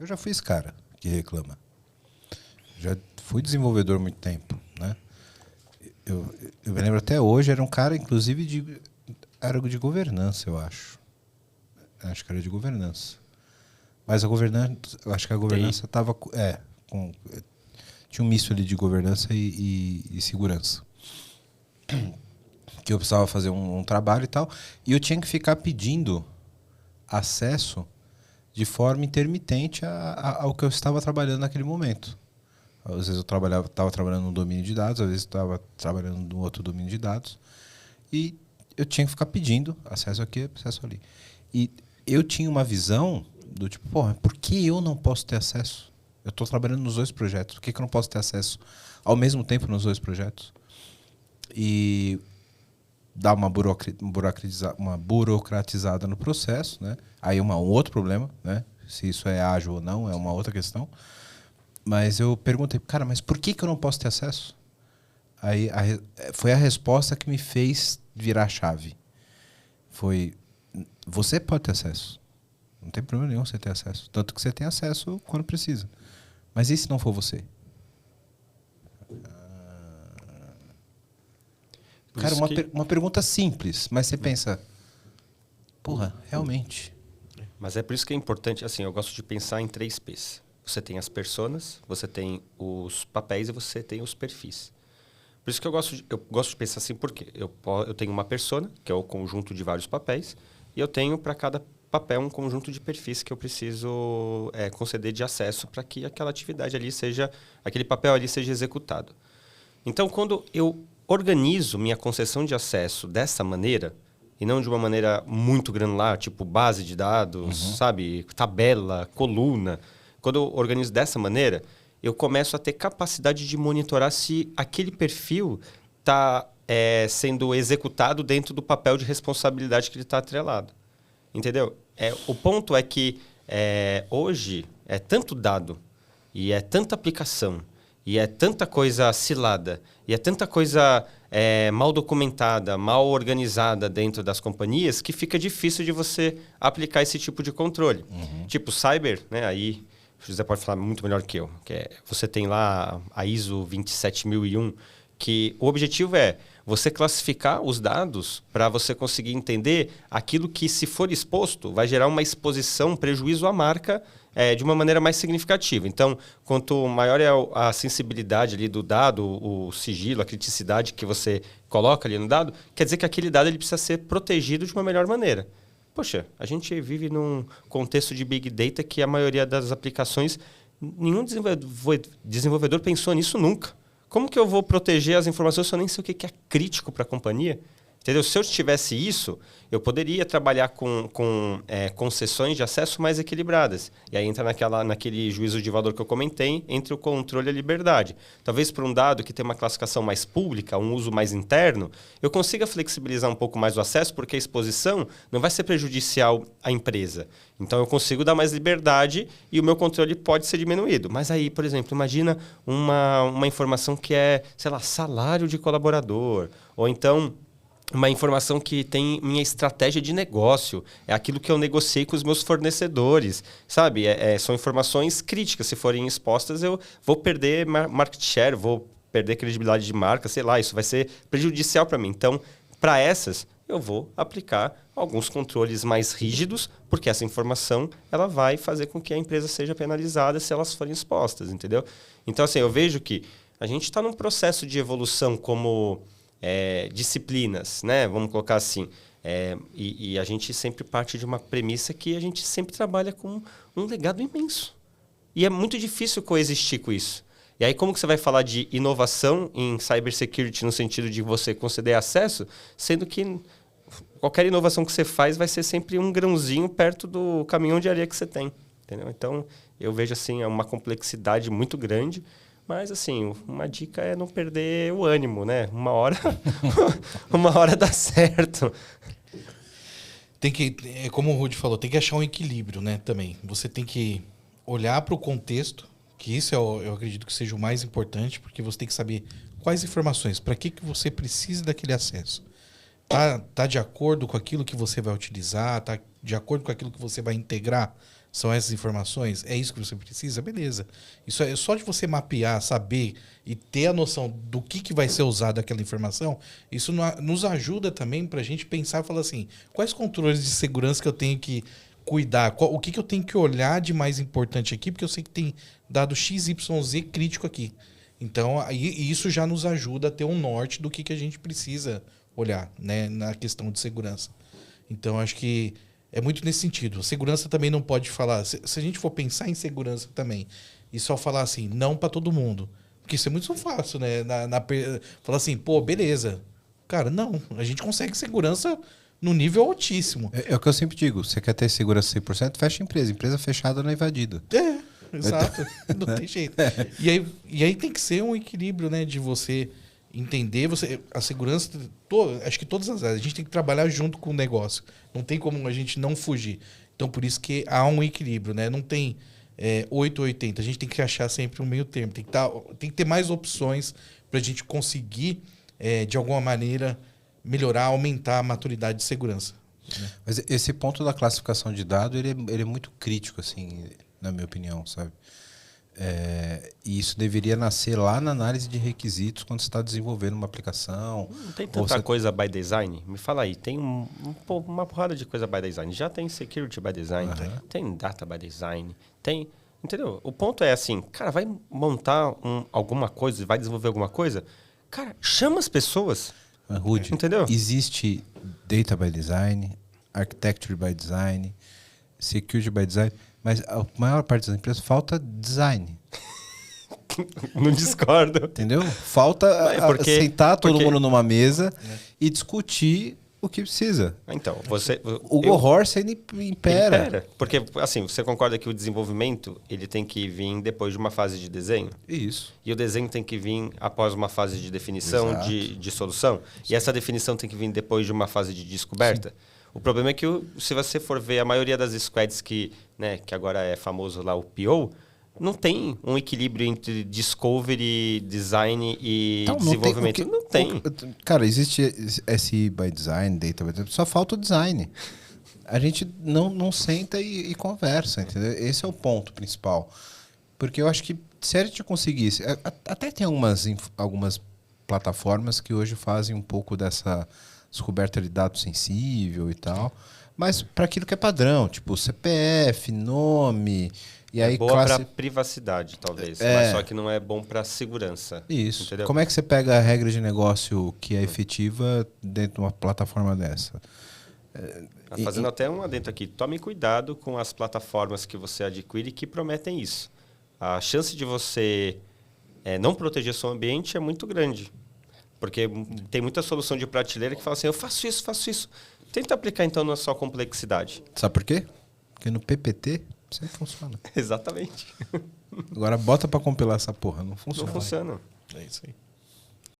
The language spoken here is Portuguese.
Eu já fui esse cara que reclama. Já fui desenvolvedor há muito tempo, né? Eu me lembro até hoje, era um cara, inclusive, era de governança, eu acho. Acho que era de governança. Mas a governança, eu acho que a governança estava... tinha um misto ali de governança e segurança. Que eu precisava fazer um trabalho e tal. E eu tinha que ficar pedindo acesso de forma intermitente ao que eu estava trabalhando naquele momento. Às vezes eu estava trabalhando no domínio de dados, às vezes eu estava trabalhando no outro domínio de dados. E eu tinha que ficar pedindo acesso aqui, acesso ali. E eu tinha uma visão do tipo, porra, por que eu não posso ter acesso? Eu estou trabalhando nos 2 projetos. Por que eu não posso ter acesso ao mesmo tempo nos 2 projetos? E dá uma burocratizada no processo, né? Aí um outro problema, né? Se isso é ágil ou não, é uma outra questão. Mas eu perguntei, cara, mas por que eu não posso ter acesso? Aí foi a resposta que me fez virar a chave. Foi, você pode ter acesso. Não tem problema nenhum você ter acesso. Tanto que você tem acesso quando precisa. Mas e se não for você? Cara, uma pergunta simples, mas você pensa, porra, realmente. Mas é por isso que é importante, assim, eu gosto de pensar em 3 P's. Você tem as personas, você tem os papéis e você tem os perfis. Por isso que eu gosto de pensar assim, porque eu tenho uma persona, que é o conjunto de vários papéis, e eu tenho para cada papel um conjunto de perfis que eu preciso conceder de acesso para que aquela atividade ali aquele papel ali seja executado. Então, quando eu organizo minha concessão de acesso dessa maneira, e não de uma maneira muito granular, tipo base de dados, sabe, tabela, coluna. Quando eu organizo dessa maneira, eu começo a ter capacidade de monitorar se aquele perfil está sendo executado dentro do papel de responsabilidade que ele está atrelado. Entendeu? O ponto é que hoje é tanto dado e é tanta aplicação e é tanta coisa cilada e é tanta coisa mal documentada, mal organizada dentro das companhias que fica difícil de você aplicar esse tipo de controle. Tipo cyber, né? Aí o José pode falar muito melhor que eu. Você tem lá a ISO 27001, que o objetivo é você classificar os dados para você conseguir entender aquilo que, se for exposto, vai gerar uma exposição, um prejuízo à marca de uma maneira mais significativa. Então, quanto maior é a sensibilidade ali do dado, o sigilo, a criticidade que você coloca ali no dado, quer dizer que aquele dado ele precisa ser protegido de uma melhor maneira. Poxa, a gente vive num contexto de Big Data que a maioria das aplicações, nenhum desenvolvedor pensou nisso nunca. Como que eu vou proteger as informações se eu nem sei o que é crítico para a companhia? Entendeu? Se eu tivesse isso, eu poderia trabalhar com concessões de acesso mais equilibradas. E aí entra naquele juízo de valor que eu comentei, entre o controle e a liberdade. Talvez para um dado que tem uma classificação mais pública, um uso mais interno, eu consiga flexibilizar um pouco mais o acesso, porque a exposição não vai ser prejudicial à empresa. Então eu consigo dar mais liberdade e o meu controle pode ser diminuído. Mas aí, por exemplo, imagina uma informação que é, sei lá, salário de colaborador, ou então uma informação que tem minha estratégia de negócio, é aquilo que eu negociei com os meus fornecedores, sabe? São informações críticas, se forem expostas eu vou perder market share, vou perder credibilidade de marca, sei lá, isso vai ser prejudicial para mim. Então, para essas, eu vou aplicar alguns controles mais rígidos, porque essa informação ela vai fazer com que a empresa seja penalizada se elas forem expostas, entendeu? Então, assim, eu vejo que a gente está num processo de evolução como disciplinas, né? Vamos colocar assim. E a gente sempre parte de uma premissa que a gente sempre trabalha com um legado imenso. E é muito difícil coexistir com isso. E aí como que você vai falar de inovação em cybersecurity no sentido de você conceder acesso, sendo que qualquer inovação que você faz vai ser sempre um grãozinho perto do caminhão de areia que você tem. Entendeu? Então, eu vejo assim, uma complexidade muito grande. Mas, assim, uma dica é não perder o ânimo, né? Uma hora dá certo. Tem que, como o Rudy falou, tem que achar um equilíbrio, né? Também. Você tem que olhar para o contexto, que isso eu acredito que seja o mais importante, porque você tem que saber quais informações, para que você precisa daquele acesso. Tá de acordo com aquilo que você vai utilizar, tá de acordo com aquilo que você vai integrar São essas informações? É isso que você precisa? Beleza. Isso é só de você mapear, saber e ter a noção do que vai ser usado aquela informação, isso nos ajuda também para a gente pensar e falar assim, quais controles de segurança que eu tenho que cuidar? O que eu tenho que olhar de mais importante aqui? Porque eu sei que tem dado XYZ crítico aqui. Então, aí, isso já nos ajuda a ter um norte do que a gente precisa olhar, né, na questão de segurança. Então, acho que é muito nesse sentido. Segurança também não pode falar... Se a gente for pensar em segurança também e só falar assim, não para todo mundo, porque isso é muito fácil, né? Falar assim, pô, beleza. Cara, não. A gente consegue segurança no nível altíssimo. É o que eu sempre digo. Você quer ter segurança 100%, fecha a empresa. Empresa fechada não é invadida. Exato. Não tem jeito. E aí tem que ser um equilíbrio, né? De você entender, a segurança, acho que todas as áreas, a gente tem que trabalhar junto com o negócio. Não tem como a gente não fugir. Então, por isso que há um equilíbrio, né? Não tem 8 ou 80. A gente tem que achar sempre um meio termo. Tem que ter mais opções para a gente conseguir, de alguma maneira, melhorar, aumentar a maturidade de segurança. Né? Mas esse ponto da classificação de dados, ele é muito crítico, assim, na minha opinião, sabe? E isso deveria nascer lá na análise de requisitos quando você está desenvolvendo uma aplicação. Não tem tanta coisa by design? Me fala aí, tem uma porrada de coisa by design. Já tem security by design, tem data by design, tem... Entendeu? O ponto é assim, cara, vai montar alguma coisa, vai desenvolver alguma coisa, cara, chama as pessoas. Rudy, entendeu? Existe data by design, architecture by design, security by design, mas a maior parte das empresas falta design. Não discordo. Entendeu? Falta sentar todo mundo numa mesa e discutir o que precisa. Então, o horror ele impera. Porque, assim, você concorda que o desenvolvimento ele tem que vir depois de uma fase de desenho? Isso. E o desenho tem que vir após uma fase de definição de solução? Sim. E essa definição tem que vir depois de uma fase de descoberta? Sim. O problema é que, se você for ver a maioria das squads que agora é famoso lá, o PO, não tem um equilíbrio entre discovery, design e desenvolvimento. Não tem. Cara, existe SI by design, data by design, só falta o design. A gente não senta e conversa, entendeu? Esse é o ponto principal. Porque eu acho que se a gente conseguisse... Até tem algumas plataformas que hoje fazem um pouco dessa descoberta de dado sensível e tal, mas para aquilo que é padrão, tipo CPF, nome... E aí, boa para privacidade, talvez, mas só que não é bom para segurança. Isso. Entendeu? Como é que você pega a regra de negócio que é efetiva dentro de uma plataforma dessa? Fazendo até um adendo aqui, tome cuidado com as plataformas que você adquire que prometem isso. A chance de você não proteger seu ambiente é muito grande. Porque tem muita solução de prateleira que fala assim, eu faço isso. Tenta aplicar então na sua complexidade. Sabe por quê? Porque no PPT... sempre funciona. Exatamente. Agora bota pra compilar essa porra. Não funciona. Não funciona. É isso aí.